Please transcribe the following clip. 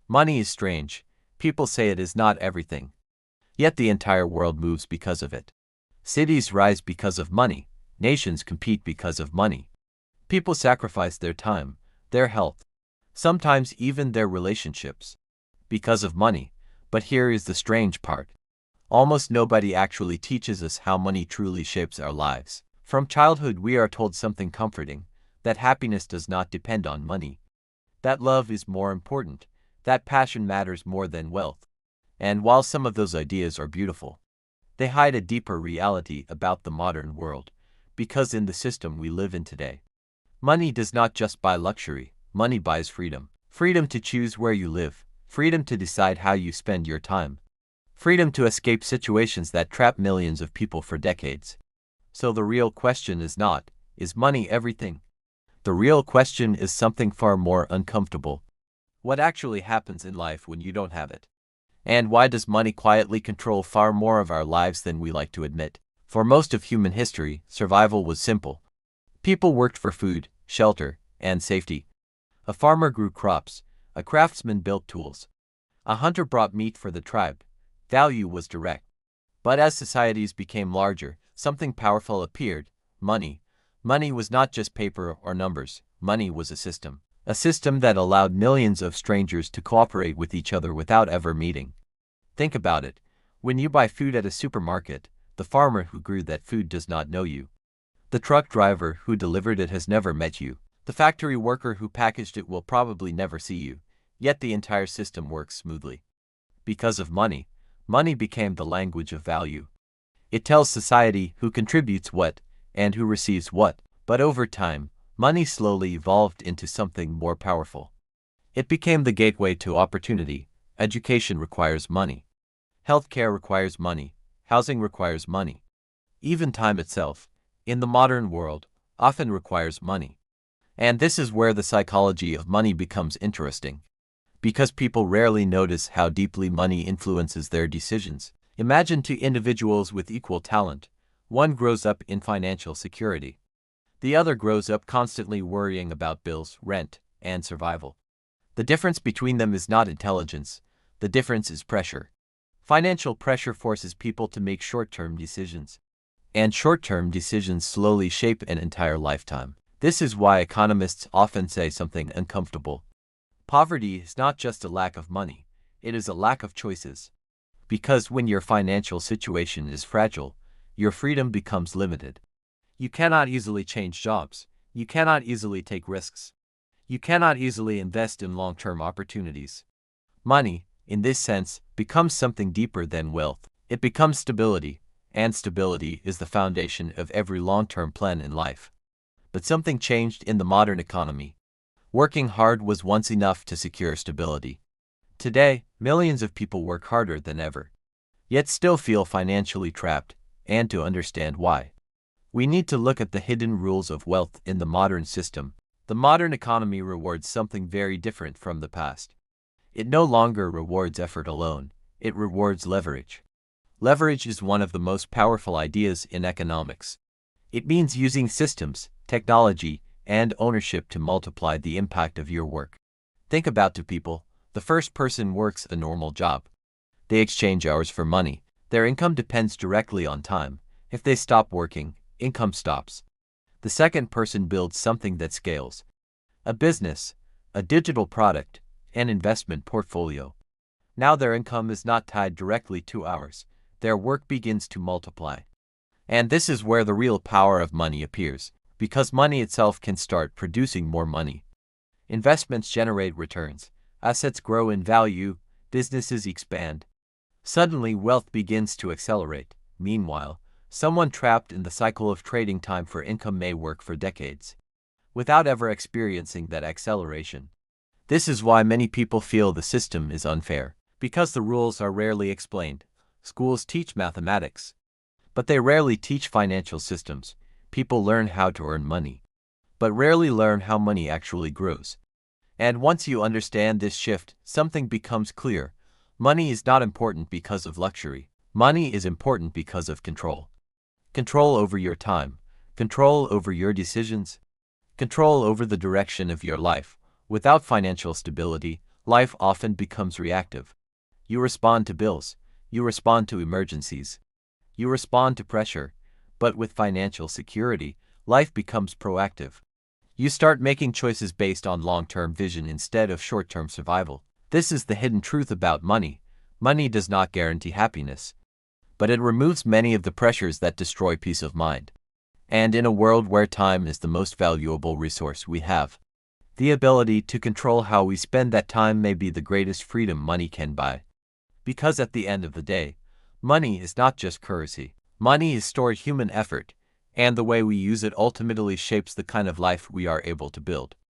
Money is strange. People say it is not everything. Yet the entire world moves because of it. Cities rise because of money. Nations compete because of money. People sacrifice their time, their health, sometimes even their relationships, because of money. But here is the strange part. Almost nobody actually teaches us how money truly shapes our lives. From childhood we are told something comforting, that happiness does not depend on money, that love is more important, that passion matters more than wealth. And while some of those ideas are beautiful, they hide a deeper reality about the modern world, because in the system we live in today, money does not just buy luxury, money buys freedom. Freedom to choose where you live, freedom to decide how you spend your time, freedom to escape situations that trap millions of people for decades. So the real question is not, is money everything? The real question is something far more uncomfortable. What actually happens in life when you don't have it? And why does money quietly control far more of our lives than we like to admit? For most of human history, survival was simple. People worked for food, shelter, and safety. A farmer grew crops, a craftsman built tools, a hunter brought meat for the tribe. Value was direct. But as societies became larger, something powerful appeared: money. Money was not just paper or numbers, money was a system. A system that allowed millions of strangers to cooperate with each other without ever meeting. Think about it. When you buy food at a supermarket, the farmer who grew that food does not know you. The truck driver who delivered it has never met you. The factory worker who packaged it will probably never see you. Yet the entire system works smoothly. Because of money, money became the language of value. It tells society who contributes what and who receives what. But over time, money slowly evolved into something more powerful. It became the gateway to opportunity. Education requires money. Healthcare requires money. Housing requires money. Even time itself, in the modern world, often requires money. And this is where the psychology of money becomes interesting. Because people rarely notice how deeply money influences their decisions. Imagine two individuals with equal talent. One grows up in financial security. The other grows up constantly worrying about bills, rent, and survival. The difference between them is not intelligence. The difference is pressure. Financial pressure forces people to make short-term decisions. And short-term decisions slowly shape an entire lifetime. This is why economists often say something uncomfortable. Poverty is not just a lack of money, it is a lack of choices. Because when your financial situation is fragile, your freedom becomes limited. You cannot easily change jobs. You cannot easily take risks. You cannot easily invest in long-term opportunities. Money, in this sense, becomes something deeper than wealth. It becomes stability, and stability is the foundation of every long-term plan in life. But something changed in the modern economy. Working hard was once enough to secure stability. Today, millions of people work harder than ever, yet still feel financially trapped, and to understand why, we need to look at the hidden rules of wealth in the modern system. The modern economy rewards something very different from the past. It no longer rewards effort alone, it rewards leverage. Leverage is one of the most powerful ideas in economics. It means using systems, technology, and ownership to multiply the impact of your work. Think about two people. The first person works a normal job. They exchange hours for money. Their income depends directly on time. If they stop working, income stops. The second person builds something that scales. A business, a digital product, an investment portfolio. Now their income is not tied directly to hours. Their work begins to multiply. And this is where the real power of money appears, because money itself can start producing more money. Investments generate returns. Assets grow in value, businesses expand. Suddenly wealth begins to accelerate. Meanwhile, someone trapped in the cycle of trading time for income may work for decades, without ever experiencing that acceleration. This is why many people feel the system is unfair, because the rules are rarely explained. Schools teach mathematics, but they rarely teach financial systems. People learn how to earn money, but rarely learn how money actually grows. And once you understand this shift, something becomes clear. Money is not important because of luxury. Money is important because of control. Control over your time, control over your decisions, control over the direction of your life. Without financial stability, life often becomes reactive. You respond to bills, you respond to emergencies, you respond to pressure, but with financial security, life becomes proactive. You start making choices based on long-term vision instead of short-term survival. This is the hidden truth about money. Money does not guarantee happiness, but it removes many of the pressures that destroy peace of mind. And in a world where time is the most valuable resource we have, the ability to control how we spend that time may be the greatest freedom money can buy. Because at the end of the day, money is not just currency. Money is stored human effort, and the way we use it ultimately shapes the kind of life we are able to build.